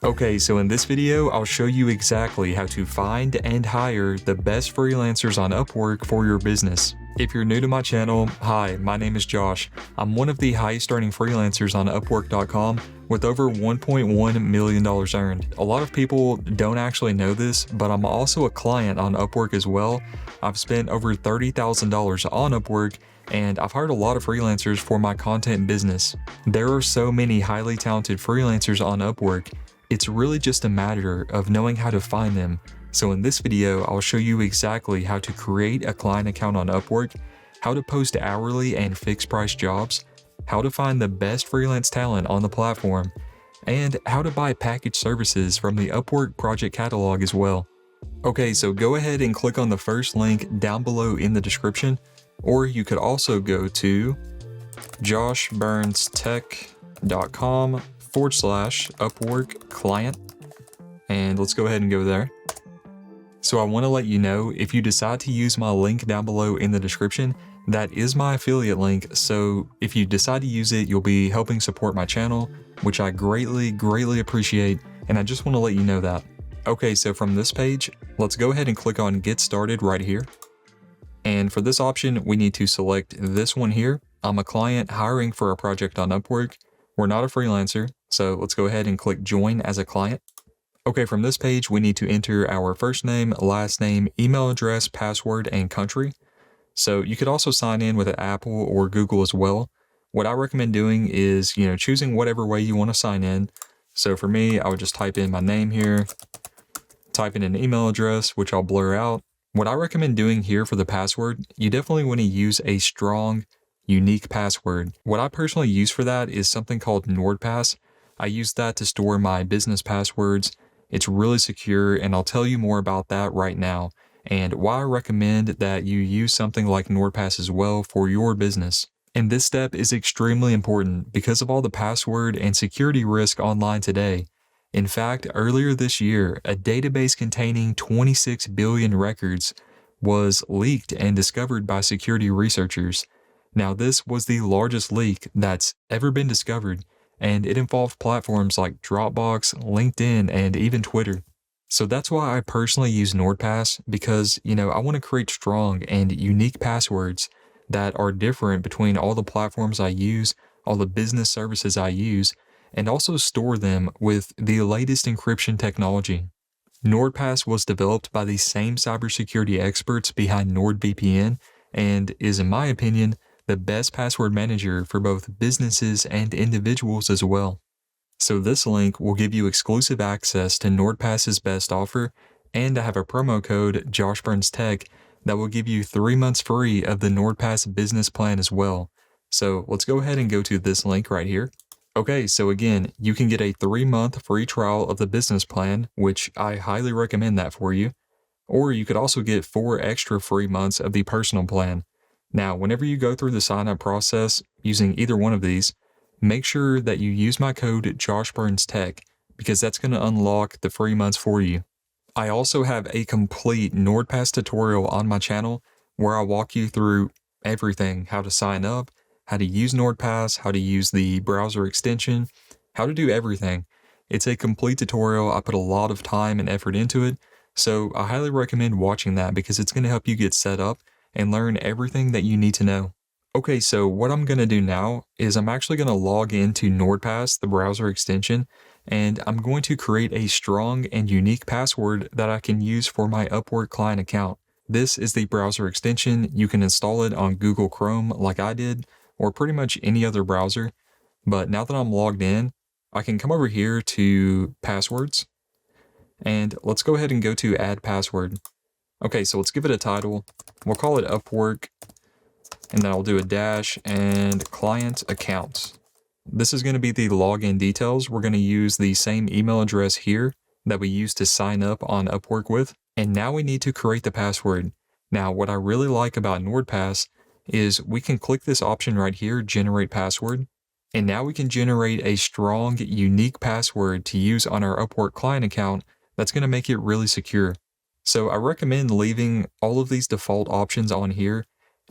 Okay, so in this video, I'll show you exactly how to find and hire the best freelancers on Upwork for your business. If you're new to my channel, hi, my name is Josh. I'm one of the highest earning freelancers on Upwork.com with over $1.1 million earned. A lot of people don't actually know this, but I'm also a client on Upwork as well. I've spent over $30,000 on Upwork, and I've hired a lot of freelancers for my content business. There are so many highly talented freelancers on Upwork. It's really just a matter of knowing how to find them. So in this video, I'll show you exactly how to create a client account on Upwork, how to post hourly and fixed price jobs, how to find the best freelance talent on the platform, and how to buy package services from the Upwork project catalog as well. Okay, so go ahead and click on the first link down below in the description, or you could also go to joshburnstech.com/Upwork client, and let's go ahead and go there. So I want to let you know, if you decide to use my link down below in the description, that is my affiliate link. So if you decide to use it, you'll be helping support my channel, which I greatly appreciate. And I just want to let you know that. Okay, so from this page, let's go ahead and click on Get Started right here. And for this option, we need to select this one here. I'm a client hiring for a project on Upwork. We're not a freelancer, so let's go ahead and click Join as a client. Okay, from this page, we need to enter our first name, last name, email address, password, and country. So you could also sign in with an Apple or Google as well. What I recommend doing is, choosing whatever way you want to sign in. So for me, I would just type in my name here, type in an email address, which I'll blur out. What I recommend doing here for the password, you definitely want to use a strong, unique password. What I personally use for that is something called NordPass. I use that to store my business passwords. It's really secure, and I'll tell you more about that right now, and why I recommend that you use something like NordPass as well for your business. And this step is extremely important because of all the password and security risk online today. In fact, earlier this year, a database containing 26 billion records was leaked and discovered by security researchers. Now, this was the largest leak that's ever been discovered, and it involved platforms like Dropbox, LinkedIn, and even Twitter. So that's why I personally use NordPass, because, I want to create strong and unique passwords that are different between all the platforms I use, all the business services I use, and also store them with the latest encryption technology. NordPass was developed by the same cybersecurity experts behind NordVPN and is, in my opinion, the best password manager for both businesses and individuals as well. So this link will give you exclusive access to NordPass's best offer, and I have a promo code JoshBurnsTech that will give you 3 months free of the NordPass business plan as well. So let's go ahead and go to this link right here. Okay, so again, you can get a 3-month free trial of the business plan, which I highly recommend that for you. Or you could also get 4 extra free months of the personal plan. Now, whenever you go through the sign-up process using either one of these, make sure that you use my code JoshBurnsTech, because that's going to unlock the free months for you. I also have a complete NordPass tutorial on my channel where I walk you through everything: how to sign up, how to use NordPass, how to use the browser extension, how to do everything. It's a complete tutorial. I put a lot of time and effort into it, so I highly recommend watching that because it's going to help you get set up and learn everything that you need to know. Okay, so what I'm going to do now is I'm actually going to log into NordPass, the browser extension, and I'm going to create a strong and unique password that I can use for my Upwork client account. This is the browser extension. You can install it on Google Chrome like I did, or pretty much any other browser. But now that I'm logged in, I can come over here to passwords, and let's go ahead and go to add password. Okay, so let's give it a title. We'll call it Upwork, and then I'll do a dash and client account. This is going to be the login details. We're going to use the same email address here that we used to sign up on Upwork with. And now we need to create the password. Now, what I really like about NordPass is we can click this option right here, generate password. And now we can generate a strong, unique password to use on our Upwork client account that's going to make it really secure. So I recommend leaving all of these default options on here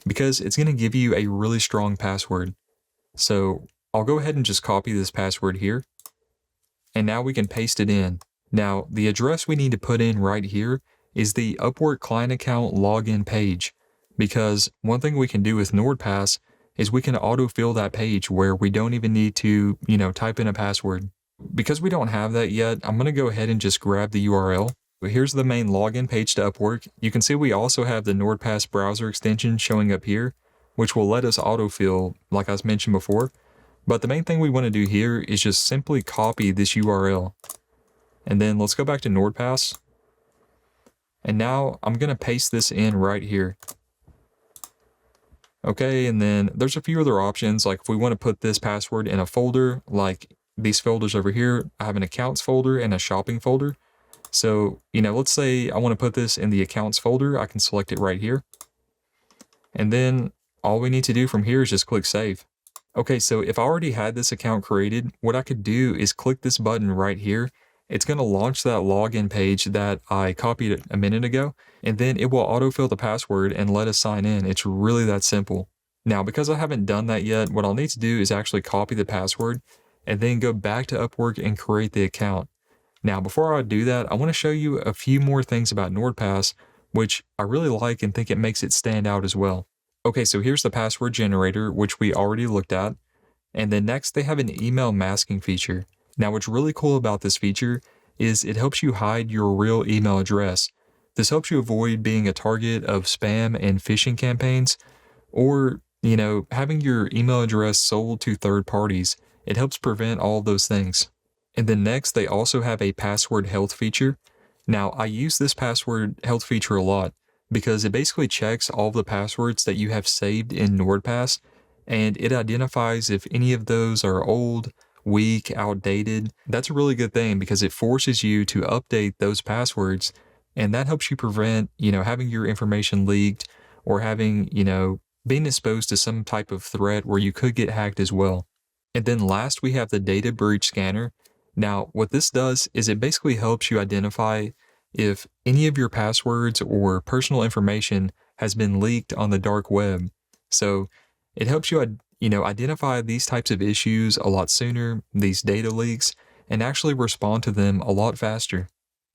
because it's going to give you a really strong password. So I'll go ahead and just copy this password here. And now we can paste it in. Now, the address we need to put in right here is the Upwork client account login page, because one thing we can do with NordPass is we can autofill that page where we don't even need to, type in a password. Because we don't have that yet, I'm going to go ahead and just grab the URL. Here's the main login page to Upwork. You can see we also have the NordPass browser extension showing up here, which will let us autofill like I mentioned before. But the main thing we want to do here is just simply copy this URL. And then let's go back to NordPass. And now I'm going to paste this in right here. Okay, and then there's a few other options, like if we want to put this password in a folder, like these folders over here, I have an accounts folder and a shopping folder. So, let's say I want to put this in the accounts folder, I can select it right here. And then all we need to do from here is just click save. Okay, so if I already had this account created, what I could do is click this button right here. It's going to launch that login page that I copied a minute ago, and then it will autofill the password and let us sign in. It's really that simple. Now, because I haven't done that yet, what I'll need to do is actually copy the password and then go back to Upwork and create the account. Now, before I do that, I want to show you a few more things about NordPass, which I really like and think it makes it stand out as well. Okay, so here's the password generator, which we already looked at. And then next, they have an email masking feature. Now, what's really cool about this feature is it helps you hide your real email address. This helps you avoid being a target of spam and phishing campaigns, or, having your email address sold to third parties. It helps prevent all of those things. And then next, they also have a password health feature. Now, I use this password health feature a lot because it basically checks all of the passwords that you have saved in NordPass, and it identifies if any of those are old, weak, outdated. That's a really good thing because it forces you to update those passwords, and that helps you prevent, having your information leaked or having, being exposed to some type of threat where you could get hacked as well. And then last, we have the data breach scanner. Now, what this does is it basically helps you identify if any of your passwords or personal information has been leaked on the dark web. So it helps you, identify these types of issues a lot sooner, these data leaks, and actually respond to them a lot faster.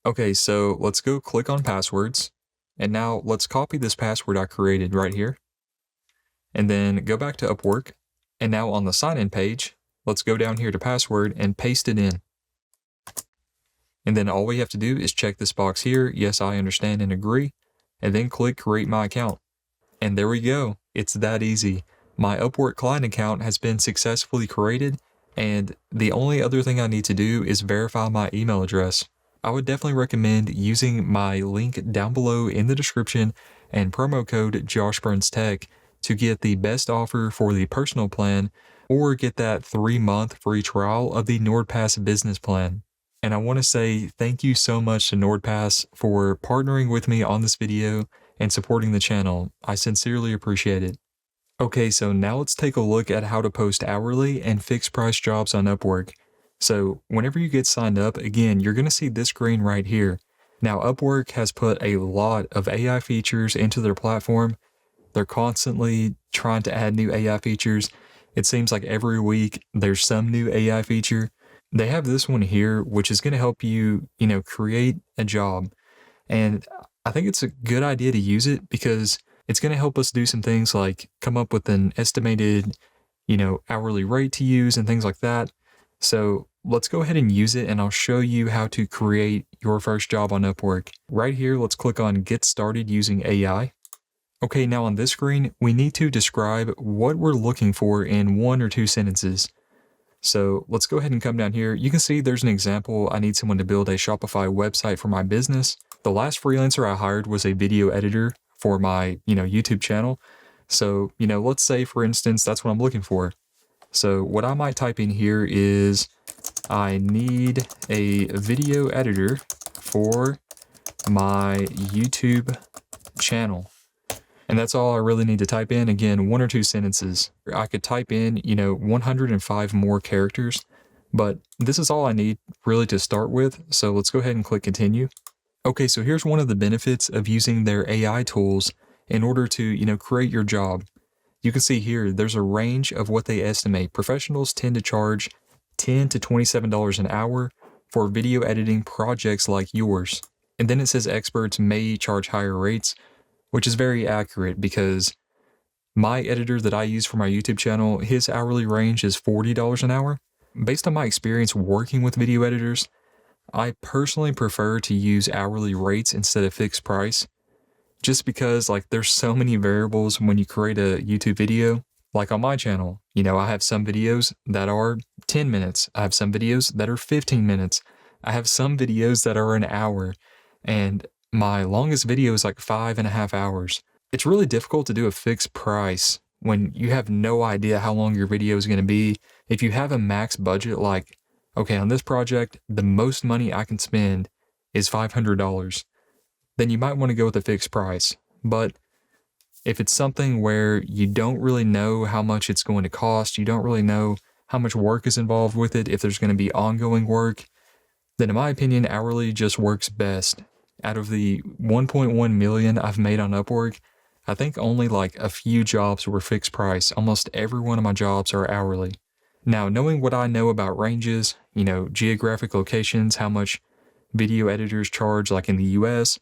Okay, so let's go click on passwords. And now let's copy this password I created right here. And then go back to Upwork. And now on the sign-in page, let's go down here to password and paste it in. And then all we have to do is check this box here, yes, I understand and agree, and then click create my account. And there we go. It's that easy. My Upwork client account has been successfully created, and the only other thing I need to do is verify my email address. I would definitely recommend using my link down below in the description and promo code JoshBurnsTech to get the best offer for the personal plan or get that 3-month free trial of the NordPass business plan. And I want to say thank you so much to NordPass for partnering with me on this video and supporting the channel. I sincerely appreciate it. Okay, so now let's take a look at how to post hourly and fixed price jobs on Upwork. So whenever you get signed up, again, you're going to see this screen right here. Now, Upwork has put a lot of AI features into their platform. They're constantly trying to add new AI features. It seems like every week there's some new AI feature. They have this one here, which is going to help you, create a job. And I think it's a good idea to use it because it's going to help us do some things like come up with an estimated, hourly rate to use and things like that. So let's go ahead and use it, and I'll show you how to create your first job on Upwork. Right here, let's click on Get Started Using AI. Okay, now on this screen, we need to describe what we're looking for in 1 or 2 sentences. So let's go ahead and come down here. You can see there's an example. I need someone to build a Shopify website for my business. The last freelancer I hired was a video editor for my, YouTube channel. So, let's say, for instance, that's what I'm looking for. So what I might type in here is, I need a video editor for my YouTube channel. And that's all I really need to type in. Again, 1 or 2 sentences. I could type in, 105 more characters, but this is all I need really to start with. So let's go ahead and click continue. Okay, so here's one of the benefits of using their AI tools in order to, create your job. You can see here, there's a range of what they estimate. Professionals tend to charge $10 to $27 an hour, for video editing projects like yours. And then it says experts may charge higher rates, which is very accurate because my editor that I use for my YouTube channel, his hourly range is $40 an hour. Based on my experience working with video editors, I personally prefer to use hourly rates instead of fixed price, just because like there's so many variables when you create a YouTube video. Like on my channel, I have some videos that are 10 minutes. I have some videos that are 15 minutes. I have some videos that are an hour, and my longest video is like 5.5 hours. It's really difficult to do a fixed price when you have no idea how long your video is going to be. If you have a max budget, like, okay, on this project, the most money I can spend is $500, then you might want to go with a fixed price. But if it's something where you don't really know how much it's going to cost, you don't really know how much work is involved with it, if there's going to be ongoing work, then in my opinion, hourly just works best. Out of the 1.1 million I've made on Upwork, I think only like a few jobs were fixed price. Almost every one of my jobs are hourly. Now, knowing what I know about ranges, geographic locations, how much video editors charge like in the US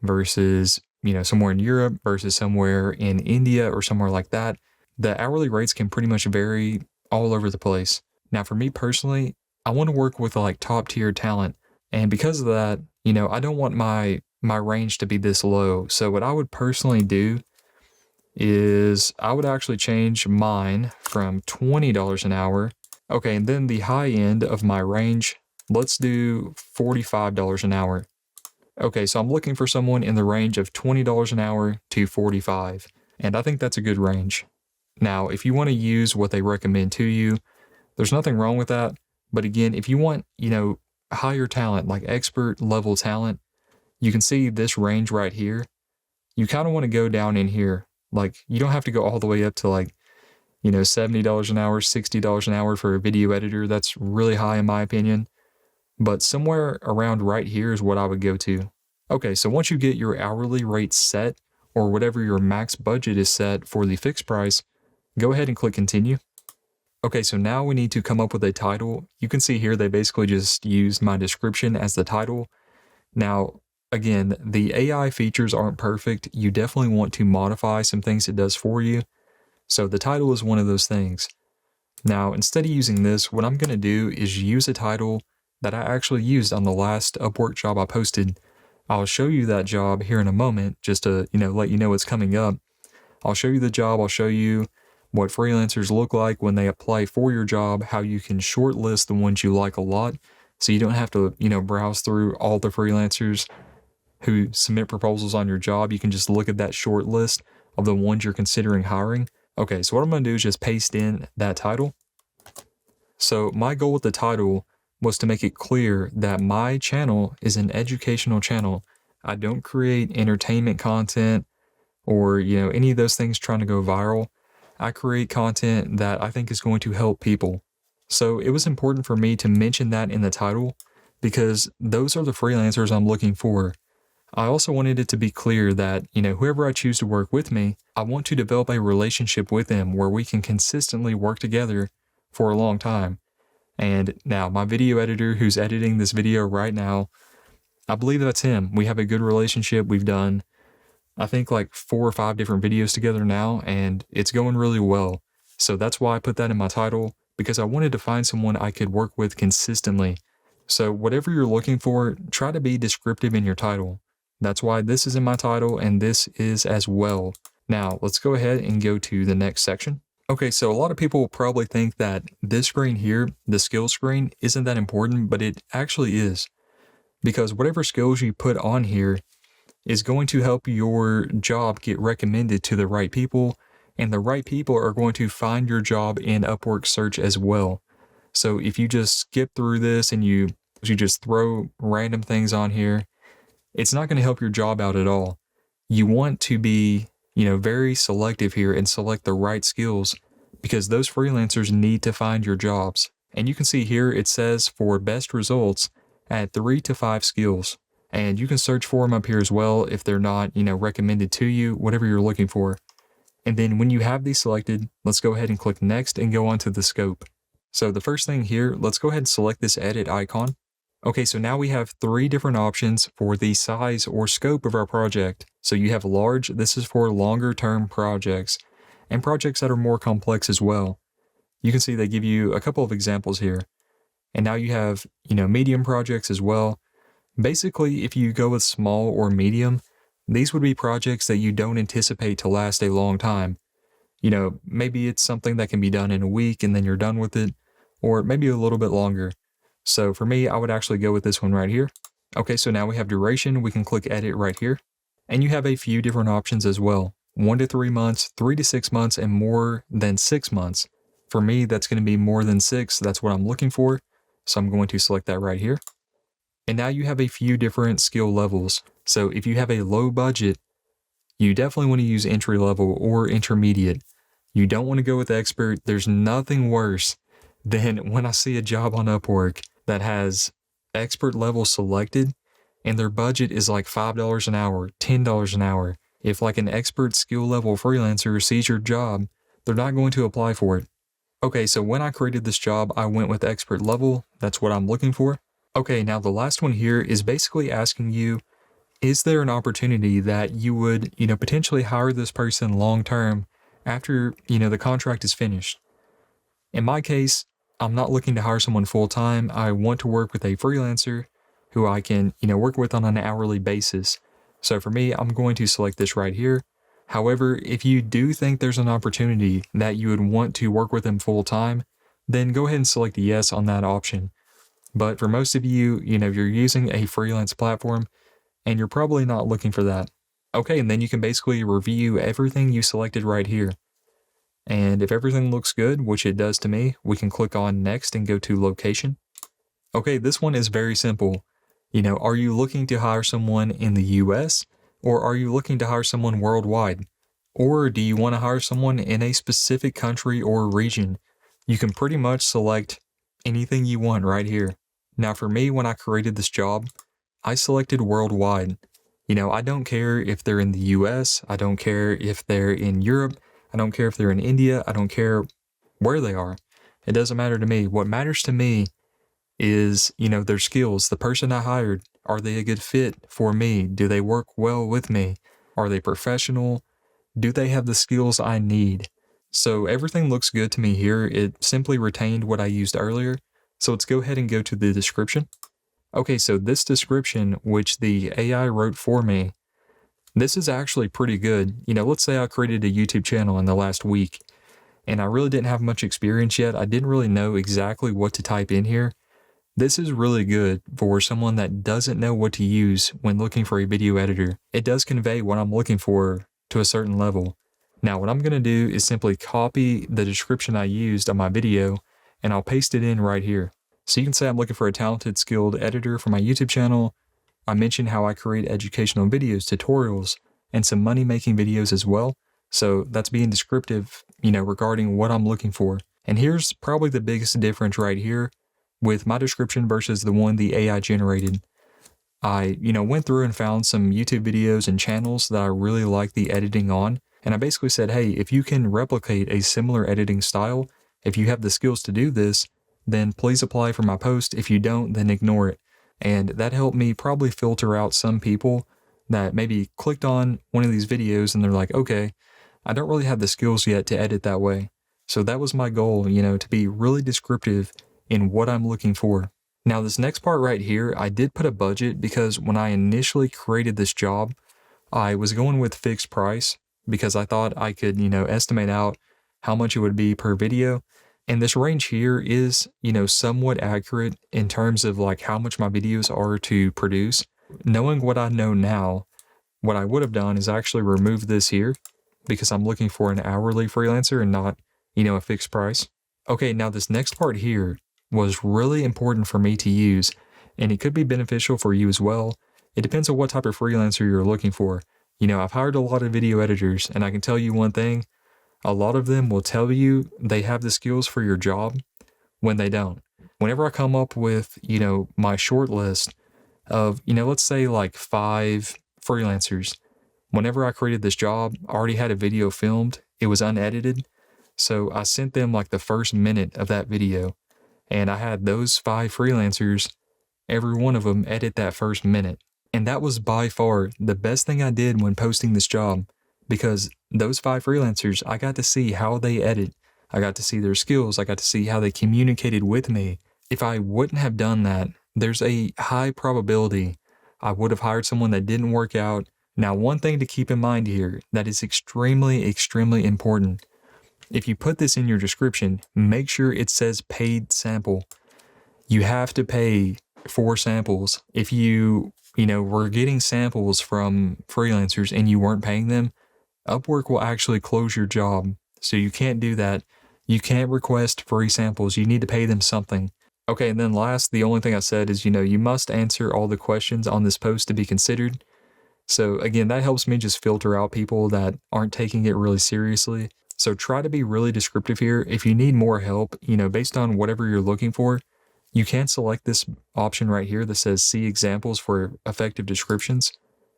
versus somewhere in Europe versus somewhere in India or somewhere like that, the hourly rates can pretty much vary all over the place. Now, for me personally, I want to work with like top tier talent. And because of that, I don't want my range to be this low. So what I would personally do is I would actually change mine from $20 an hour. Okay, and then the high end of my range, let's do $45 an hour. Okay, so I'm looking for someone in the range of $20 an hour to $45, and I think that's a good range. Now, if you want to use what they recommend to you, there's nothing wrong with that. But again, if you want, higher talent, like expert level talent, you can see this range right here. You kind of want to go down in here. Like, you don't have to go all the way up to like, $70 an hour, $60 an hour for a video editor. That's really high in my opinion. But somewhere around right here is what I would go to. Okay, so once you get your hourly rate set, or whatever your max budget is set for the fixed price, go ahead and click continue. Okay, so now we need to come up with a title. You can see here they basically just used my description as the title. Now, again, the AI features aren't perfect. You definitely want to modify some things it does for you. So the title is one of those things. Now, instead of using this, what I'm going to do is use a title that I actually used on the last Upwork job I posted. I'll show you that job here in a moment, just to, let you know what's coming up. I'll show you the job. I'll show you what freelancers look like when they apply for your job, how you can shortlist the ones you like a lot, so you don't have to, browse through all the freelancers who submit proposals on your job. You can just look at that short list of the ones you're considering hiring. Okay, so what I'm going to do is just paste in that title. So my goal with the title was to make it clear that my channel is an educational channel. I don't create entertainment content or, any of those things trying to go viral. I create content that I think is going to help people. So it was important for me to mention that in the title because those are the freelancers I'm looking for. I also wanted it to be clear that, whoever I choose to work with me, I want to develop a relationship with them where we can consistently work together for a long time. And now my video editor who's editing this video right now, I believe that's him. We have a good relationship. We've done, I think, like 4 or 5 different videos together now, and it's going really well. So that's why I put that in my title, because I wanted to find someone I could work with consistently. So whatever you're looking for, try to be descriptive in your title. That's why this is in my title, and this is as well. Now, let's go ahead and go to the next section. Okay, so a lot of people will probably think that this screen here, the skills screen, isn't that important, but it actually is. Because whatever skills you put on here is going to help your job get recommended to the right people, and the right people are going to find your job in Upwork search as well. So if you just skip through this and you just throw random things on here, it's not going to help your job out at all. You want to be, very selective here and select the right skills, because those freelancers need to find your jobs. And you can see here it says for best results, add 3 to 5 skills. And you can search for them up here as well if they're not, recommended to you, whatever you're looking for. And then when you have these selected, let's go ahead and click next and go on to the scope. So the first thing here, let's go ahead and select this edit icon. So the first thing here, let's go ahead and select this edit icon. Okay, so now we have 3 different options for the size or scope of our project. So you have large, this is for longer term projects, and projects that are more complex as well. You can see they give you a couple of examples here. And now you have, medium projects as well. Basically, if you go with small or medium, these would be projects that you don't anticipate to last a long time. Maybe it's something that can be done in a week and then you're done with it, or maybe a little bit longer. So for me, I would actually go with this one right here. Okay, so now we have duration. We can click edit right here. And you have a few different options as well. 1 to 3 months, 3 to 6 months, and more than 6 months. For me, that's going to be more than 6. That's what I'm looking for. So I'm going to select that right here. And now you have a few different skill levels. So if you have a low budget, you definitely want to use entry level or intermediate. You don't want to go with expert. There's nothing worse than when I see a job on Upwork that has expert level selected and their budget is like $5 an hour, $10 an hour. If like an expert skill level freelancer sees your job, they're not going to apply for it. Okay, so when I created this job, I went with expert level. That's what I'm looking for. Okay, now the last one here is basically asking you, is there an opportunity that you would, potentially hire this person long term after, the contract is finished? In my case, I'm not looking to hire someone full time. I want to work with a freelancer who I can, work with on an hourly basis. So for me, I'm going to select this right here. However, if you do think there's an opportunity that you would want to work with them full time, then go ahead and select yes on that option. But for most of you, you're using a freelance platform and you're probably not looking for that. Okay, and then you can basically review everything you selected right here. And if everything looks good, which it does to me, we can click on next and go to location. Okay, this one is very simple. Are you looking to hire someone in the US or are you looking to hire someone worldwide? Or do you want to hire someone in a specific country or region? You can pretty much select anything you want right here. Now for me, when I created this job, I selected worldwide. I don't care if they're in the US, I don't care if they're in Europe, I don't care if they're in India, I don't care where they are. It doesn't matter to me. What matters to me is, their skills. The person I hired, are they a good fit for me? Do they work well with me? Are they professional? Do they have the skills I need? So everything looks good to me here. It simply retained what I used earlier. So let's go ahead and go to the description. Okay, so this description, which the AI wrote for me, this is actually pretty good. Let's say I created a YouTube channel in the last week and I really didn't have much experience yet. I didn't really know exactly what to type in here. This is really good for someone that doesn't know what to use when looking for a video editor. It does convey what I'm looking for to a certain level. Now, what I'm going to do is simply copy the description I used on my video and I'll paste it in right here. So you can say I'm looking for a talented, skilled editor for my YouTube channel. I mentioned how I create educational videos, tutorials, and some money-making videos as well. So that's being descriptive, regarding what I'm looking for. And here's probably the biggest difference right here with my description versus the one the AI generated. I, went through and found some YouTube videos and channels that I really like the editing on. And I basically said, hey, if you can replicate a similar editing style, if you have the skills to do this, then please apply for my post. If you don't, then ignore it. And that helped me probably filter out some people that maybe clicked on one of these videos and they're like, okay, I don't really have the skills yet to edit that way. So that was my goal, to be really descriptive in what I'm looking for. Now this next part right here, I did put a budget because when I initially created this job, I was going with fixed price because I thought I could, estimate out how much it would be per video. And this range here is, somewhat accurate in terms of like how much my videos are to produce. Knowing what I know now, what I would have done is actually remove this here because I'm looking for an hourly freelancer and not, a fixed price. Okay, now this next part here was really important for me to use, and it could be beneficial for you as well. It depends on what type of freelancer you're looking for. I've hired a lot of video editors, and I can tell you one thing. A lot of them will tell you they have the skills for your job when they don't. Whenever I come up with, my short list of, let's say like 5 freelancers, whenever I created this job, I already had a video filmed. It was unedited. So I sent them like the first minute of that video and I had those 5 freelancers every one of them edit that first minute. And that was by far the best thing I did when posting this job, because those 5 freelancers, I got to see how they edit. I got to see their skills. I got to see how they communicated with me. If I wouldn't have done that, there's a high probability I would have hired someone that didn't work out. Now, one thing to keep in mind here that is extremely, extremely important. If you put this in your description, make sure it says paid sample. You have to pay for samples. If you were getting samples from freelancers and you weren't paying them, Upwork will actually close your job. So you can't do that. You can't request free samples. You need to pay them something. Okay, and then last, the only thing I said is, you must answer all the questions on this post to be considered. So again, that helps me just filter out people that aren't taking it really seriously. So try to be really descriptive here. If you need more help, based on whatever you're looking for, you can select this option right here that says see examples for effective descriptions.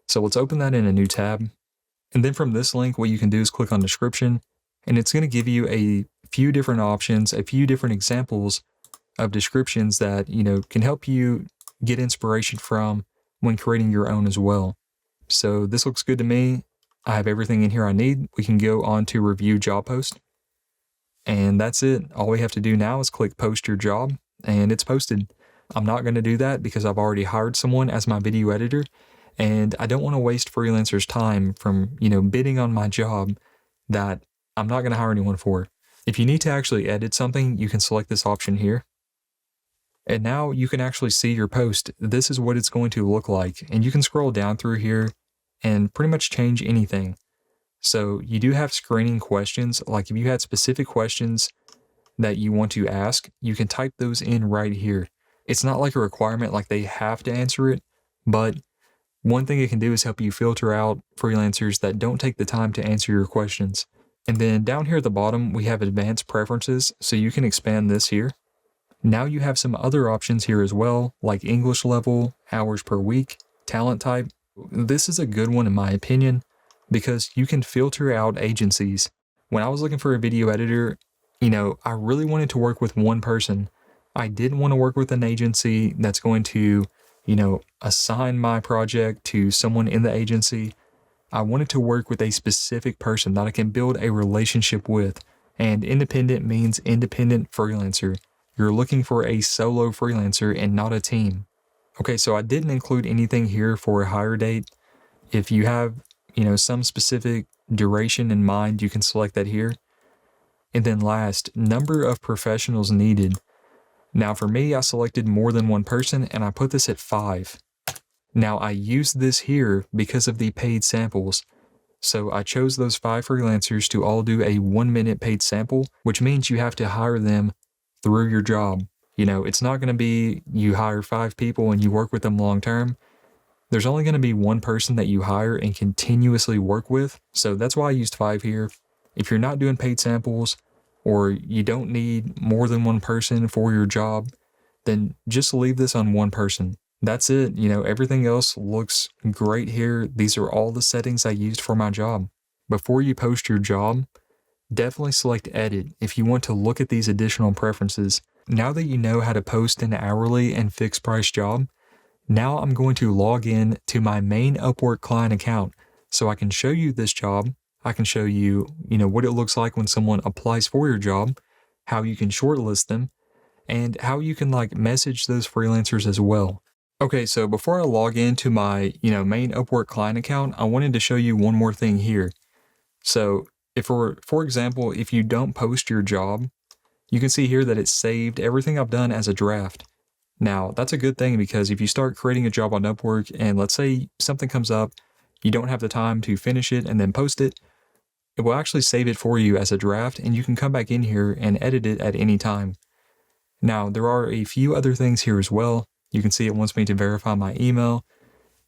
So let's open that in a new tab. And then from this link, what you can do is click on description, and it's going to give you a few different options, a few different examples of descriptions that, can help you get inspiration from when creating your own as well. So this looks good to me. I have everything in here I need. We can go on to review job post. And that's it. All we have to do now is click post your job, and it's posted. I'm not going to do that because I've already hired someone as my video editor, and I don't want to waste freelancers' time from, bidding on my job that I'm not going to hire anyone for. If you need to actually edit something, you can select this option here. And now you can actually see your post. This is what it's going to look like. And you can scroll down through here and pretty much change anything. So you do have screening questions. Like if you had specific questions that you want to ask, you can type those in right here. It's not like a requirement, like they have to answer it, but one thing it can do is help you filter out freelancers that don't take the time to answer your questions. And then down here at the bottom, we have advanced preferences. So you can expand this here. Now you have some other options here as well, like English level, hours per week, talent type. This is a good one in my opinion, because you can filter out agencies. When I was looking for a video editor, I really wanted to work with one person. I didn't want to work with an agency that's going to, assign my project to someone in the agency. I wanted to work with a specific person that I can build a relationship with. And independent means independent freelancer. You're looking for a solo freelancer and not a team. Okay, so I didn't include anything here for a hire date. If you have, some specific duration in mind, you can select that here. And then last, number of professionals needed. Now for me, I selected more than one person and I put this at 5. Now I used this here because of the paid samples. So I chose those 5 freelancers to all do a 1-minute paid sample, which means you have to hire them through your job. It's not going to be you hire 5 people and you work with them long term. There's only going to be one person that you hire and continuously work with. So that's why I used 5 here. If you're not doing paid samples or you don't need more than one person for your job, then just leave this on one person. That's it. Everything else looks great here. These are all the settings I used for my job. Before you post your job, definitely select edit if you want to look at these additional preferences. Now that you know how to post an hourly and fixed price job, now I'm going to log in to my main Upwork client account so I can show you this job. I can show you, what it looks like when someone applies for your job, how you can shortlist them, and how you can message those freelancers as well. Okay, so before I log into my, main Upwork client account, I wanted to show you one more thing here. So if for example, if you don't post your job, you can see here that it's saved everything I've done as a draft. Now, that's a good thing because if you start creating a job on Upwork and let's say something comes up, you don't have the time to finish it and then post it, it will actually save it for you as a draft and you can come back in here and edit it at any time. Now, there are a few other things here as well. You can see it wants me to verify my email,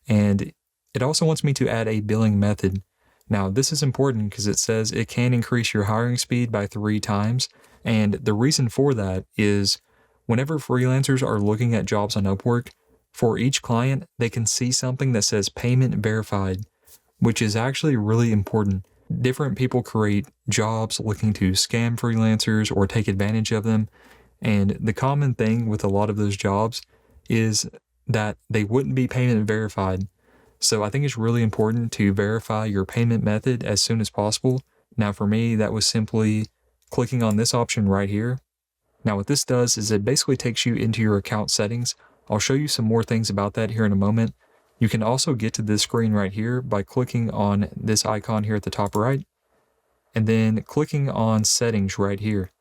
and it also wants me to add a billing method. Now, this is important because it says it can increase your hiring speed by 3 times, and the reason for that is whenever freelancers are looking at jobs on Upwork, for each client, they can see something that says payment verified, which is actually really important. Different people create jobs looking to scam freelancers or take advantage of them, and the common thing with a lot of those jobs is that they wouldn't be payment verified. So I think it's really important to verify your payment method as soon as possible. Now for me, that was simply clicking on this option right here. Now what this does is it basically takes you into your account settings. I'll show you some more things about that here in a moment. You can also get to this screen right here by clicking on this icon here at the top right, and then clicking on settings right here.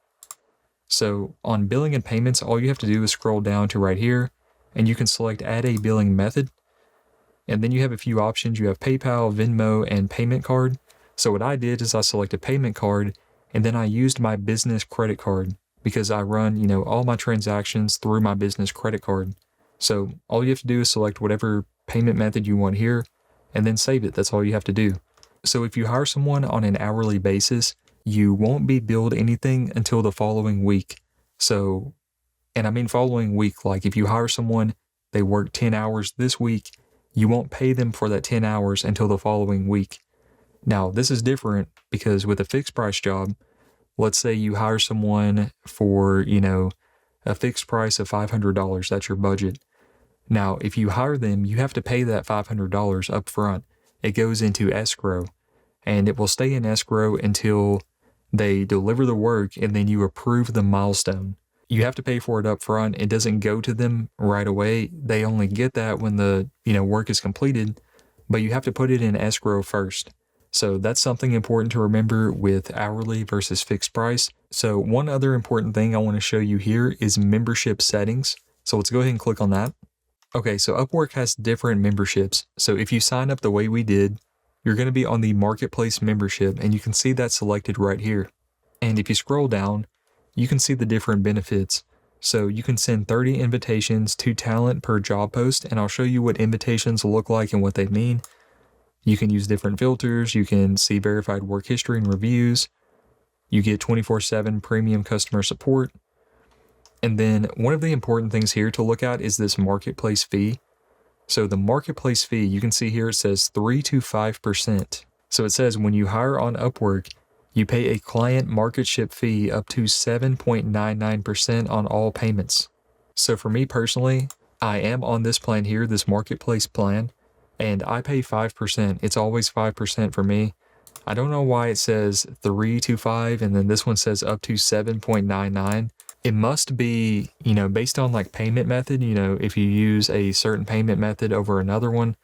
So on billing and payments, all you have to do is scroll down to right here, and you can select add a billing method. And then you have a few options. You have PayPal, Venmo, and payment card. So what I did is I selected payment card, and then I used my business credit card because I run, all my transactions through my business credit card. So all you have to do is select whatever payment method you want here, and then save it. That's all you have to do. So if you hire someone on an hourly basis, you won't be billed anything until the following week. So, and I mean following week, like if you hire someone, they work 10 hours this week, you won't pay them for that 10 hours until the following week. Now, this is different because with a fixed price job, let's say you hire someone for, a fixed price of $500, that's your budget. Now, if you hire them, you have to pay that $500 up front. It goes into escrow, and it will stay in escrow until they deliver the work and then you approve the milestone. You have to pay for it up front. It doesn't go to them right away. They only get that when the, work is completed, but you have to put it in escrow first. So that's something important to remember with hourly versus fixed price. So one other important thing I want to show you here is membership settings. So let's go ahead and click on that. Okay, so Upwork has different memberships. So if you sign up the way we did, you're going to be on the marketplace membership, and you can see that selected right here. And if you scroll down, you can see the different benefits. So you can send 30 invitations to talent per job post, and I'll show you what invitations look like and what they mean. You can use different filters. You can see verified work history and reviews. You get 24/7 premium customer support. And then one of the important things here to look at is this marketplace fee. So the marketplace fee, you can see here it says 3 to 5%. So it says when you hire on Upwork, you pay a client market ship fee up to 7.99% on all payments. So for me personally, I am on this plan here, this marketplace plan, and I pay 5%. It's always 5% for me. I don't know why it says 3 to 5 and then this one says up to 7.99. It must be, based on like payment method, if you use a certain payment method over another one,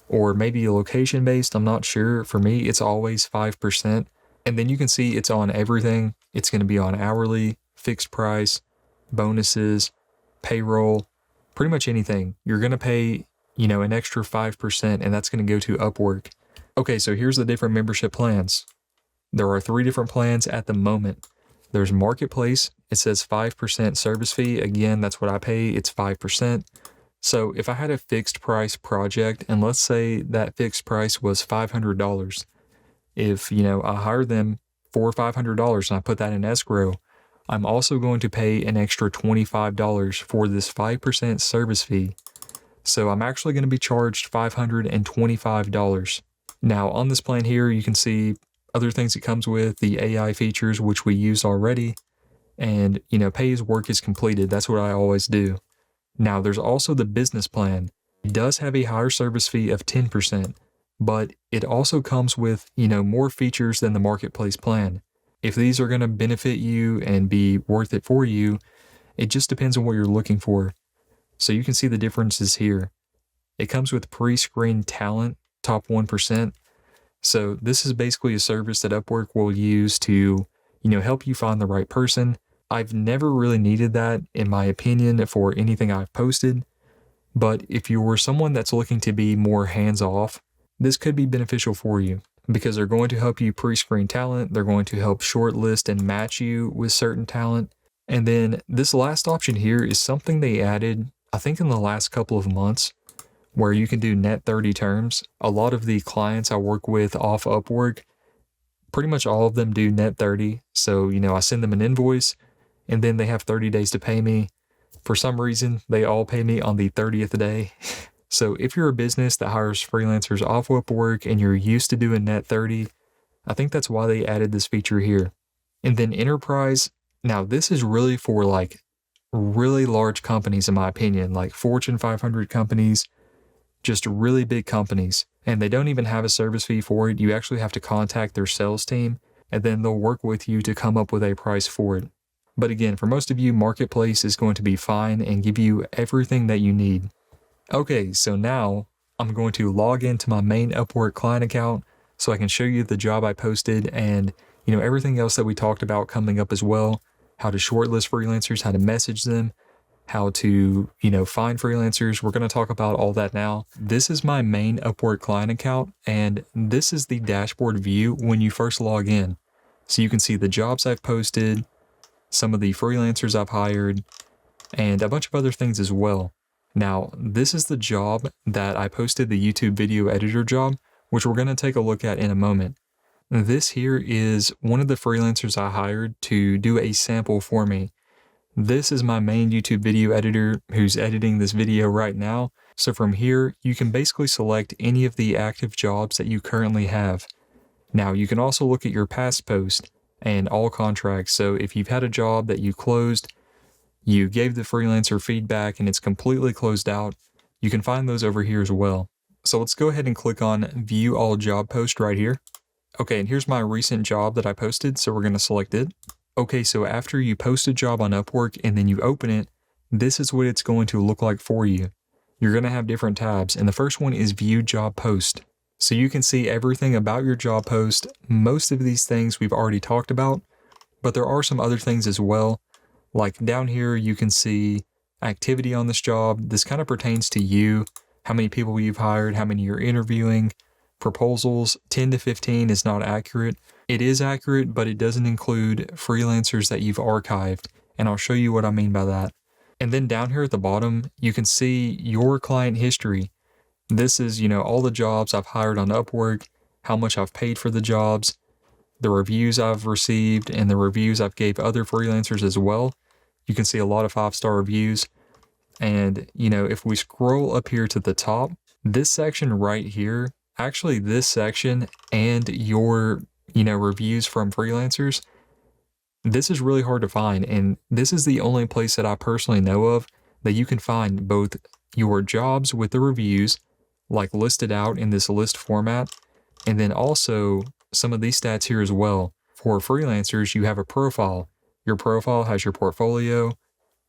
or maybe location based, I'm not sure. For me, it's always 5%. And then you can see it's on everything. It's going to be on hourly, fixed price, bonuses, payroll, pretty much anything. You're going to pay, an extra 5%, and that's going to go to Upwork. Okay, so here's the different membership plans. There are 3 different plans at the moment. There's Marketplace. It says 5% service fee. Again, that's what I pay. It's 5%. So if I had a fixed price project, and let's say that fixed price was $500, if, I hire them for $500 and I put that in escrow, I'm also going to pay an extra $25 for this 5% service fee. So I'm actually going to be charged $525. Now on this plan here, you can see other things it comes with, the AI features, which we used already, and, pay as work is completed. That's what I always do. Now there's also the business plan. It does have a higher service fee of 10%, but it also comes with, more features than the marketplace plan. If these are going to benefit you and be worth it for you, it just depends on what you're looking for. So you can see the differences here. It comes with pre-screened talent, top 1%. So this is basically a service that Upwork will use to, help you find the right person. I've never really needed that, in my opinion, for anything I've posted. But if you were someone that's looking to be more hands-off, this could be beneficial for you because they're going to help you pre-screen talent. They're going to help shortlist and match you with certain talent. And then this last option here is something they added, I think in the last couple of months, where you can do net 30 terms. A lot of the clients I work with off Upwork, pretty much all of them do net 30. So, I send them an invoice and then they have 30 days to pay me. For some reason, they all pay me on the 30th day. So if you're a business that hires freelancers off Upwork and you're used to doing net 30, I think that's why they added this feature here. And then enterprise. Now this is really for like really large companies, in my opinion, like Fortune 500 companies, just really big companies. And they don't even have a service fee for it. You actually have to contact their sales team, and then they'll work with you to come up with a price for it. But again, for most of you, Marketplace is going to be fine and give you everything that you need. Okay, so now I'm going to log into my main Upwork client account so I can show you the job I posted and, everything else that we talked about coming up as well. How to shortlist freelancers, how to message them, how to, find freelancers. We're going to talk about all that now. This is my main Upwork client account, and this is the dashboard view when you first log in. So you can see the jobs I've posted, some of the freelancers I've hired, and a bunch of other things as well. Now, this is the job that I posted, the YouTube video editor job, which we're going to take a look at in a moment. This here is one of the freelancers I hired to do a sample for me. This is my main YouTube video editor who's editing this video right now. So from here, you can basically select any of the active jobs that you currently have. Now, you can also look at your past post and all contracts. So if you've had a job that you closed, you gave the freelancer feedback and it's completely closed out, you can find those over here as well. So let's go ahead and click on View All Job Post right here. Okay, and here's my recent job that I posted, so we're going to select it. Okay, so after you post a job on Upwork and then you open it, this is what it's going to look like for you. You're going to have different tabs, and the first one is View Job Post. So you can see everything about your job post. Most of these things we've already talked about, but there are some other things as well. Like down here, you can see activity on this job. This kind of pertains to you, how many people you've hired, how many you're interviewing. Proposals, 10 to 15 is not accurate. It is accurate, but it doesn't include freelancers that you've archived, and I'll show you what I mean by that. And then down here at the bottom, you can see your client history. This is, all the jobs I've hired on Upwork, how much I've paid for the jobs, the reviews I've received, and the reviews I've gave other freelancers as well. You can see a lot of 5-star reviews. And, if we scroll up here to the top, this section right here, actually this section and your, reviews from freelancers, this is really hard to find. And this is the only place that I personally know of that you can find both your jobs with the reviews, like listed out in this list format, and then also some of these stats here as well. For freelancers, you have a profile. Your profile has your portfolio,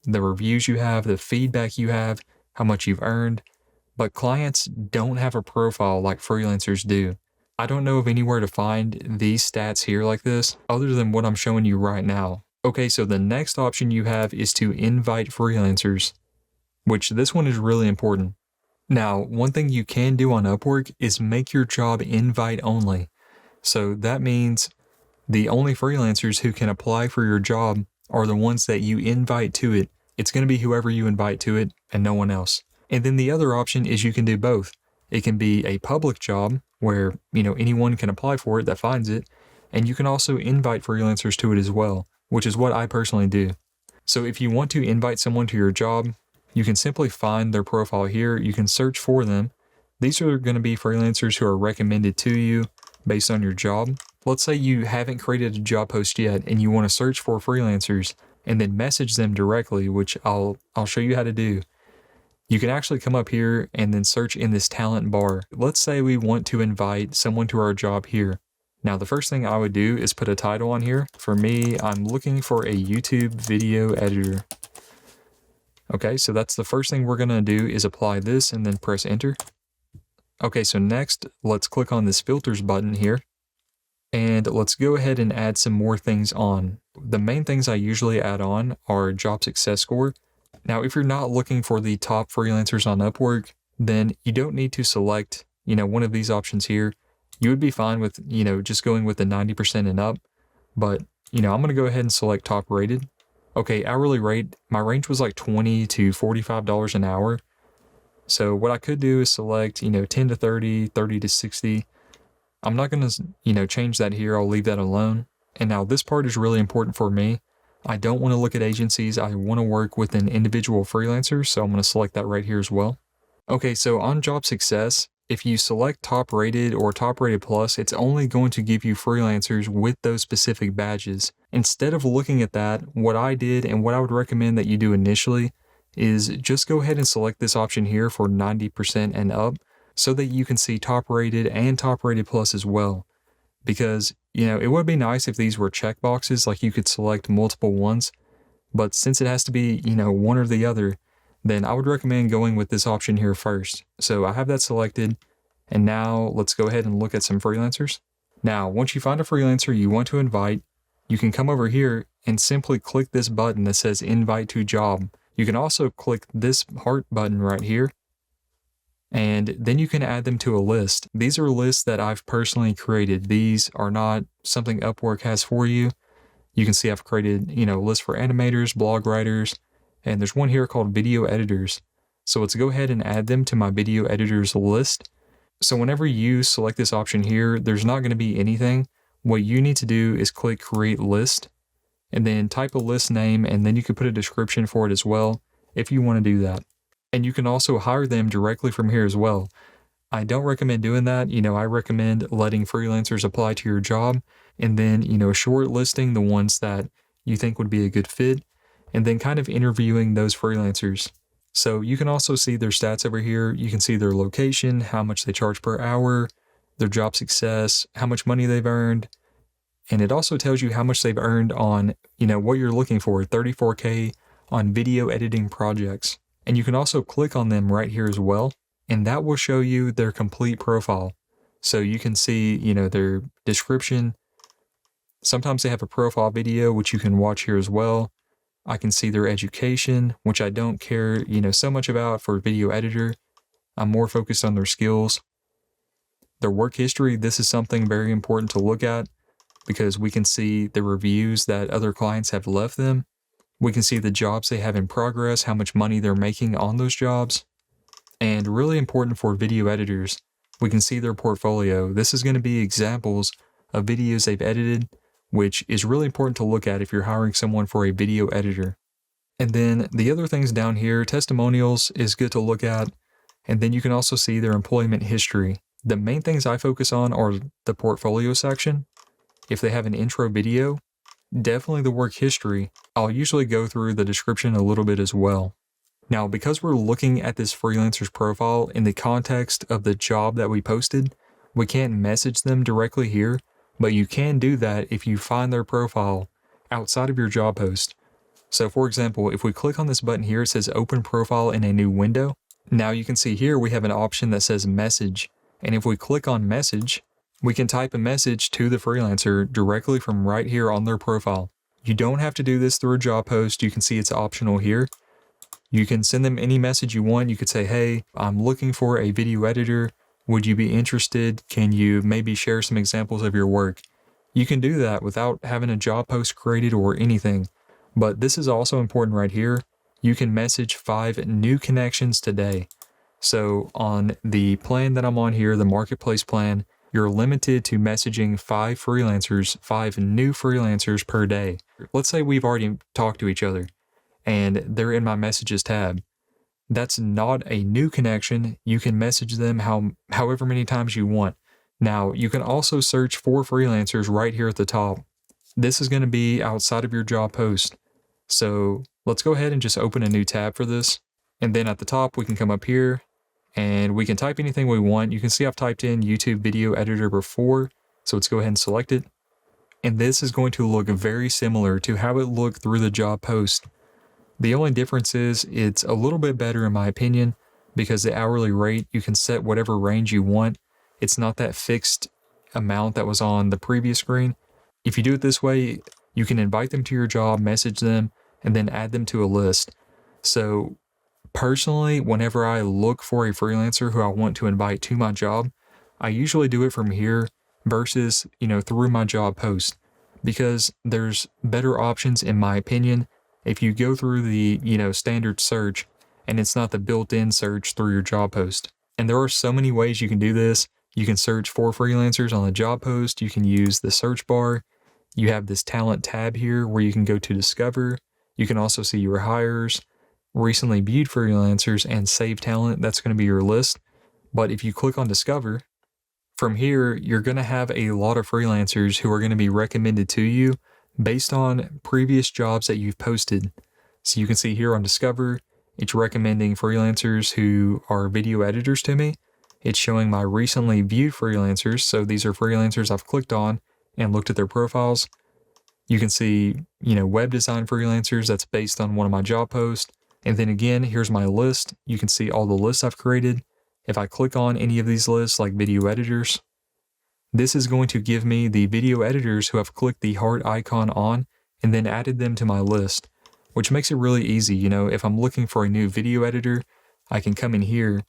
the reviews you have, the feedback you have, how much you've earned. But clients don't have a profile like freelancers do. I don't know of anywhere to find these stats here like this, other than what I'm showing you right now. Okay, so the next option you have is to invite freelancers, which this one is really important. Now, one thing you can do on Upwork is make your job invite only. So that means the only freelancers who can apply for your job are the ones that you invite to it. It's going to be whoever you invite to it and no one else. And then the other option is you can do both. It can be a public job where, anyone can apply for it that finds it. And you can also invite freelancers to it as well, which is what I personally do. So if you want to invite someone to your job, you can simply find their profile here. You can search for them. These are going to be freelancers who are recommended to you based on your job. Let's say you haven't created a job post yet and you want to search for freelancers and then message them directly, which I'll show you how to do. You can actually come up here and then search in this talent bar. Let's say we want to invite someone to our job here. Now, the first thing I would do is put a title on here. For me, I'm looking for a YouTube video editor. Okay, so that's the first thing we're going to do is apply this and then press enter. Okay, so next, let's click on this filters button here. And let's go ahead and add some more things on. The main things I usually add on are job success score. Now, if you're not looking for the top freelancers on Upwork, then you don't need to select, one of these options here. You would be fine with, just going with the 90% and up. But, I'm going to go ahead and select top rated. Okay, hourly rate, my range was like $20 to $45 an hour. So what I could do is select, 10 to 30, 30 to 60. I'm not going to, change that here. I'll leave that alone. And now this part is really important for me. I don't want to look at agencies. I want to work with an individual freelancer. So I'm going to select that right here as well. Okay, so on job success, if you select top rated or top rated plus, it's only going to give you freelancers with those specific badges. Instead of looking at that, what I did and what I would recommend that you do initially is just go ahead and select this option here for 90% and up so that you can see top rated and top rated plus as well. Because, it would be nice if these were checkboxes, like you could select multiple ones, but since it has to be, one or the other, then I would recommend going with this option here first. So I have that selected, and now let's go ahead and look at some freelancers. Now, once you find a freelancer you want to invite, you can come over here and simply click this button that says invite to job. You can also click this heart button right here, and then you can add them to a list. These are lists that I've personally created. These are not something Upwork has for you. You can see I've created, lists for animators, blog writers, and there's one here called video editors. So let's go ahead and add them to my video editors list. So whenever you select this option here, there's not going to be anything. What you need to do is click create list and then type a list name, and then you can put a description for it as well if you want to do that. And you can also hire them directly from here as well. I don't recommend doing that. I recommend letting freelancers apply to your job and then, shortlisting the ones that you think would be a good fit and then kind of interviewing those freelancers. So you can also see their stats over here. You can see their location, how much they charge per hour, their job success, how much money they've earned. And it also tells you how much they've earned on, what you're looking for, 34K on video editing projects. And you can also click on them right here as well, and that will show you their complete profile. So you can see, their description. Sometimes they have a profile video, which you can watch here as well. I can see their education, which I don't care, so much about for video editor. I'm more focused on their skills. Their work history, this is something very important to look at because we can see the reviews that other clients have left them. We can see the jobs they have in progress, how much money they're making on those jobs. And really important for video editors, we can see their portfolio. This is going to be examples of videos they've edited, which is really important to look at if you're hiring someone for a video editor. And then the other things down here, testimonials is good to look at. And then you can also see their employment history. The main things I focus on are the portfolio section. If they have an intro video, definitely the work history. I'll usually go through the description a little bit as well. Now, because we're looking at this freelancer's profile in the context of the job that we posted, we can't message them directly here, but you can do that if you find their profile outside of your job post. So for example, if we click on this button here, it says open profile in a new window. Now you can see here we have an option that says message. And if we click on message, we can type a message to the freelancer directly from right here on their profile. You don't have to do this through a job post. You can see it's optional here. You can send them any message you want. You could say, hey, I'm looking for a video editor. Would you be interested? Can you maybe share some examples of your work? You can do that without having a job post created or anything. But this is also important right here. You can message 5 new connections today. So on the plan that I'm on here, the marketplace plan, you're limited to messaging 5 freelancers, 5 new freelancers per day. Let's say we've already talked to each other and they're in my messages tab. That's not a new connection. You can message them however many times you want. Now, you can also search for freelancers right here at the top. This is going to be outside of your job post. So let's go ahead and just open a new tab for this. And then at the top, we can come up here and we can type anything we want. You can see I've typed in YouTube video editor before. So let's go ahead and select it. And this is going to look very similar to how it looked through the job post. The only difference is it's a little bit better in my opinion because the hourly rate, you can set whatever range you want. It's not that fixed amount that was on the previous screen. If you do it this way, you can invite them to your job, message them, and then add them to a list. So personally, whenever I look for a freelancer who I want to invite to my job, I usually do it from here versus, through my job post because there's better options in my opinion. If you go through the, standard search and it's not the built-in search through your job post. And there are so many ways you can do this. You can search for freelancers on the job post. You can use the search bar. You have this talent tab here where you can go to discover. You can also see your hires, recently viewed freelancers, and save talent. That's going to be your list. But if you click on discover, from here, you're going to have a lot of freelancers who are going to be recommended to you based on previous jobs that you've posted. So you can see here on discover, it's recommending freelancers who are video editors to me. It's showing my recently viewed freelancers. So these are freelancers I've clicked on and looked at their profiles. You can see, web design freelancers, that's based on one of my job posts. And then again, here's my list. You can see all the lists I've created. If I click on any of these lists, like video editors, this is going to give me the video editors who have clicked the heart icon on and then added them to my list, which makes it really easy. If I'm looking for a new video editor, I can come in here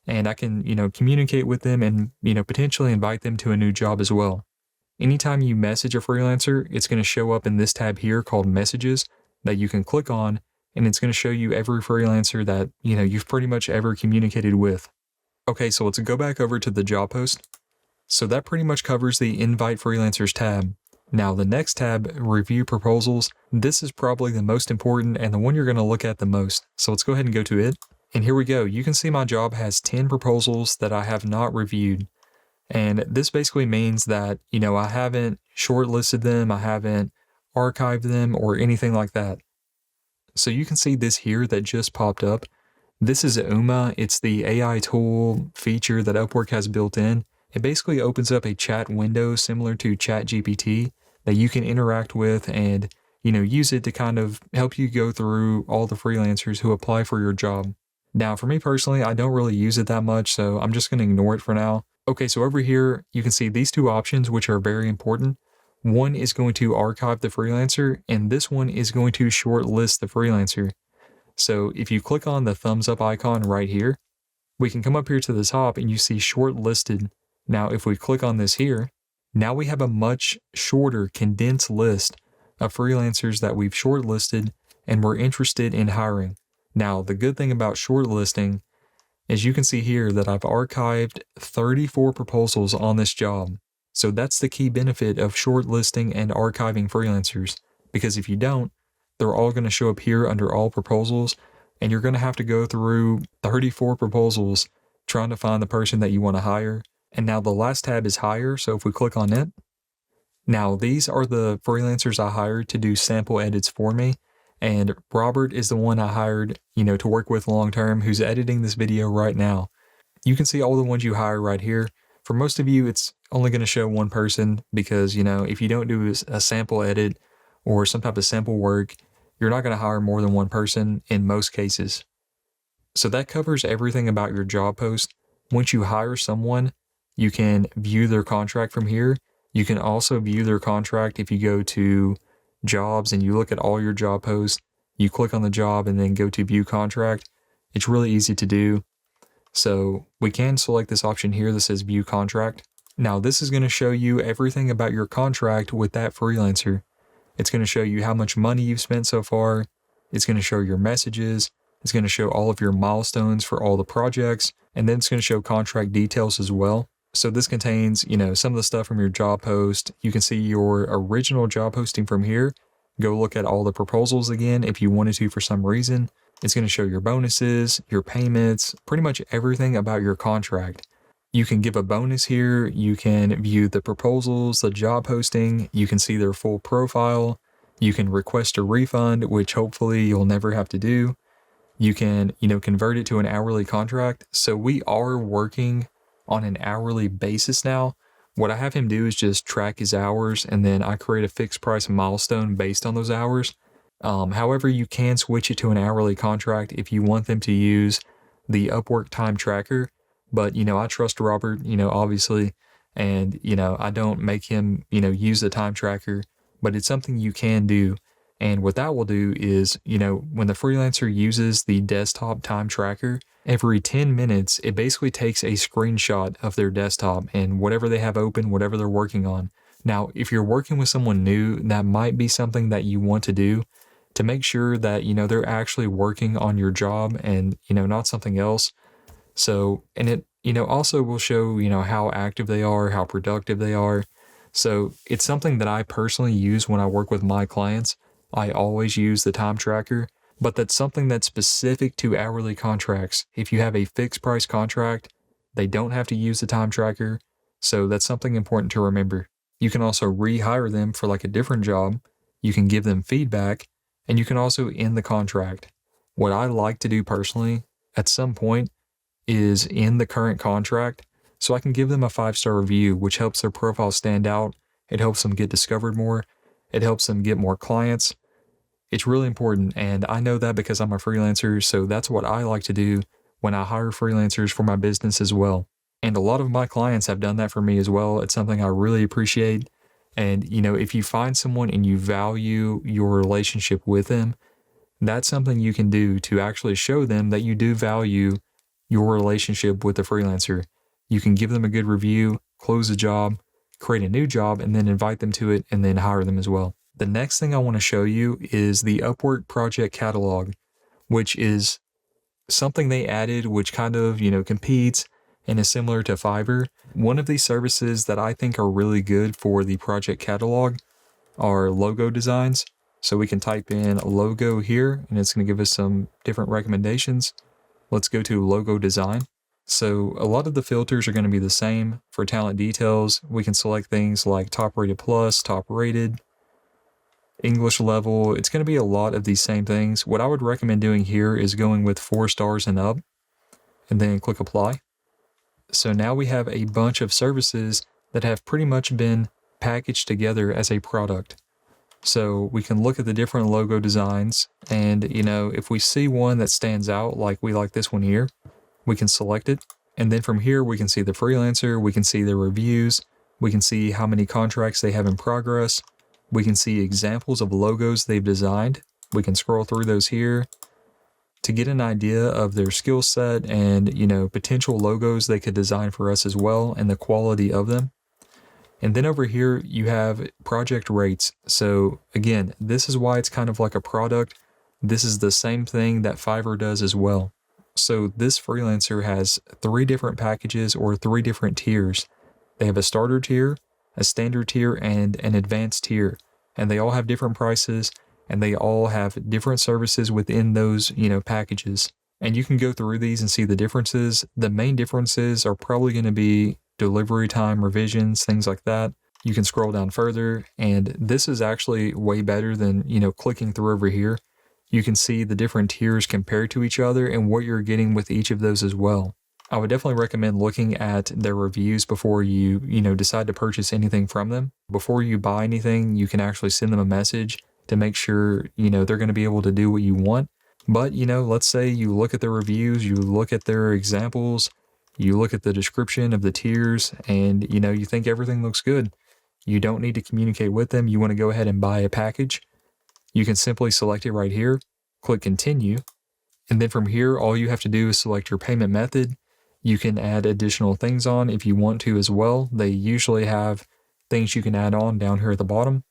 and I can, communicate with them and, potentially invite them to a new job as well. Anytime you message a freelancer, it's going to show up in this tab here called messages that you can click on, and it's going to show you every freelancer that, you've pretty much ever communicated with. Okay, so let's go back over to the job post. So that pretty much covers the invite freelancers tab. Now the next tab, review proposals, this is probably the most important and the one you're going to look at the most. So let's go ahead and go to it. And here we go. You can see my job has 10 proposals that I have not reviewed. And this basically means that, I haven't shortlisted them, I haven't archived them or anything like that. So you can see this here that just popped up. This is Uma. It's the AI tool feature that Upwork has built in. It basically opens up a chat window similar to ChatGPT that you can interact with and, use it to kind of help you go through all the freelancers who apply for your job. Now, for me personally, I don't really use it that much, so I'm just going to ignore it for now. Okay, so over here, you can see these two options, which are very important. One is going to archive the freelancer, and this one is going to shortlist the freelancer. So if you click on the thumbs up icon right here, we can come up here to the top and you see shortlisted. Now, if we click on this here, now we have a much shorter condensed list of freelancers that we've shortlisted and we're interested in hiring. Now, the good thing about shortlisting is you can see here that I've archived 34 proposals on this job. So that's the key benefit of shortlisting and archiving freelancers, because if you don't, they're all going to show up here under all proposals, and you're going to have to go through 34 proposals trying to find the person that you want to hire. And now the last tab is hire. So if we click on it, now these are the freelancers I hired to do sample edits for me. And Robert is the one I hired, to work with long term, who's editing this video right now. You can see all the ones you hire right here. For most of you, it's only going to show one person because, if you don't do a sample edit or some type of sample work, you're not going to hire more than one person in most cases. So that covers everything about your job post. Once you hire someone, you can view their contract from here. You can also view their contract if you go to jobs and you look at all your job posts, you click on the job and then go to view contract. It's really easy to do. So we can select this option here that says view contract. Now this is going to show you everything about your contract with that freelancer. It's going to show you how much money you've spent so far. It's going to show your messages. It's going to show all of your milestones for all the projects. And then it's going to show contract details as well. So this contains, some of the stuff from your job post. You can see your original job posting from here. Go look at all the proposals again if you wanted to for some reason. It's going to show your bonuses, your payments, pretty much everything about your contract. You can give a bonus here. You can view the proposals, the job posting. You can see their full profile. You can request a refund, which hopefully you'll never have to do. You can, convert it to an hourly contract. So we are working on an hourly basis now. What I have him do is just track his hours, and then I create a fixed price milestone based on those hours. However, you can switch it to an hourly contract if you want them to use the Upwork time tracker. But, I trust Robert, obviously, and, I don't make him, use the time tracker, but it's something you can do. And what that will do is, when the freelancer uses the desktop time tracker, every 10 minutes, it basically takes a screenshot of their desktop and whatever they have open, whatever they're working on. Now, if you're working with someone new, that might be something that you want to do to make sure that, they're actually working on your job and, not something else. So, and it, also will show, how active they are, how productive they are. So it's something that I personally use when I work with my clients. I always use the time tracker, but that's something that's specific to hourly contracts. If you have a fixed price contract, They don't have to use the time tracker, so that's something important to remember. You can also rehire them for like a different job. You can give them feedback, and you can also end the contract. What I like to do personally at some point is end the current contract so I can give them a 5-star review, which helps their profile stand out. It helps them get discovered more. It helps them get more clients. It's really important, and I know that because I'm a freelancer, so that's what I like to do when I hire freelancers for my business as well. And a lot of my clients have done that for me as well. It's something I really appreciate. And, if you find someone and you value your relationship with them, that's something you can do to actually show them that you do value your relationship with the freelancer. You can give them a good review, close a job, create a new job, and then invite them to it and then hire them as well. The next thing I want to show you is the Upwork project catalog, which is something they added, which kind of, competes and is similar to Fiverr. One of these services that I think are really good for the project catalog are logo designs. So we can type in logo here and it's going to give us some different recommendations. Let's go to logo design. So a lot of the filters are going to be the same. For talent details, we can select things like top rated plus, top rated, English level. It's going to be a lot of these same things. What I would recommend doing here is going with 4 stars and up and then click apply. So now we have a bunch of services that have pretty much been packaged together as a product. So we can look at the different logo designs and, if we see one that stands out, like we like this one here, we can select it. And then from here, we can see the freelancer, we can see their reviews, we can see how many contracts they have in progress. We can see examples of logos they've designed. We can scroll through those here to get an idea of their skill set and, potential logos they could design for us as well and the quality of them. And then over here, you have project rates. So again, this is why it's kind of like a product. This is the same thing that Fiverr does as well. So this freelancer has 3 different packages or 3 different tiers. They have a starter tier, a standard tier, and an advanced tier. And they all have different prices, and they all have different services within those, packages. And you can go through these and see the differences. The main differences are probably going to be delivery time, revisions, things like that. You can scroll down further, and this is actually way better than, clicking through over here. You can see the different tiers compared to each other and what you're getting with each of those as well. I would definitely recommend looking at their reviews before you, decide to purchase anything from them. Before you buy anything, you can actually send them a message to make sure, they're going to be able to do what you want. But, let's say you look at their reviews, you look at their examples, you look at the description of the tiers, and, you think everything looks good. You don't need to communicate with them. You want to go ahead and buy a package. You can simply select it right here, click continue. And then from here, all you have to do is select your payment method. You can add additional things on if you want to as well. They usually have things you can add on down here at the bottom.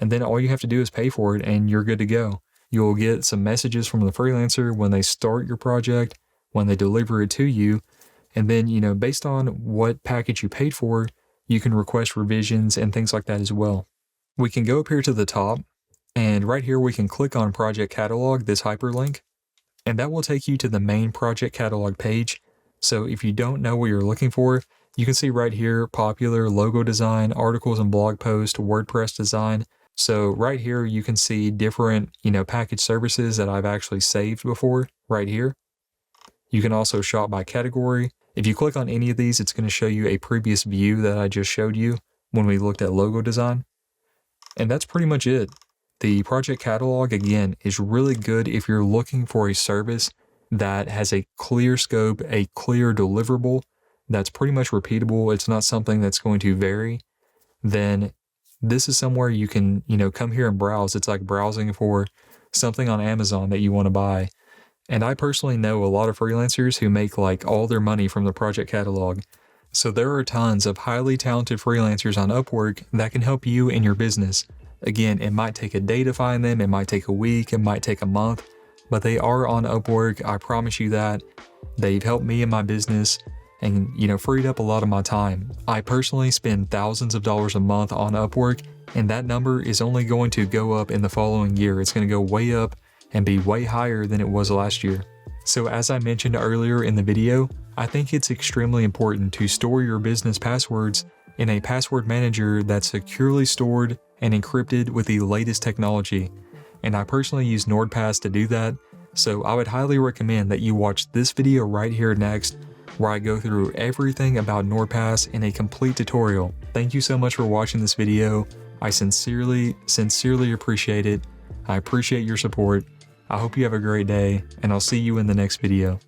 And then all you have to do is pay for it and you're good to go. You'll get some messages from the freelancer when they start your project, when they deliver it to you. And then, based on what package you paid for, you can request revisions and things like that as well. We can go up here to the top, and right here we can click on Project Catalog, this hyperlink, and that will take you to the main Project Catalog page. So if you don't know what you're looking for, you can see right here, popular logo design, articles and blog posts, WordPress design. So right here, you can see different, package services that I've actually saved before right here. You can also shop by category. If you click on any of these, it's going to show you a previous view that I just showed you when we looked at logo design. And that's pretty much it. The project catalog, again, is really good if you're looking for a service that has a clear scope, a clear deliverable, that's pretty much repeatable. It's not something that's going to vary. Then this is somewhere you can, come here and browse. It's like browsing for something on Amazon that you want to buy. And I personally know a lot of freelancers who make like all their money from the project catalog. So there are tons of highly talented freelancers on Upwork that can help you in your business. Again, it might take a day to find them, it might take a week, it might take a month, but they are on Upwork. I promise you that. They've helped me in my business and, freed up a lot of my time. I personally spend thousands of dollars a month on Upwork, and that number is only going to go up in the following year. It's going to go way up and be way higher than it was last year. So as I mentioned earlier in the video, I think it's extremely important to store your business passwords in a password manager that's securely stored and encrypted with the latest technology. And I personally use NordPass to do that, so I would highly recommend that you watch this video right here next, where I go through everything about NordPass in a complete tutorial. Thank you so much for watching this video. I sincerely appreciate it. I appreciate your support. I hope you have a great day, and I'll see you in the next video.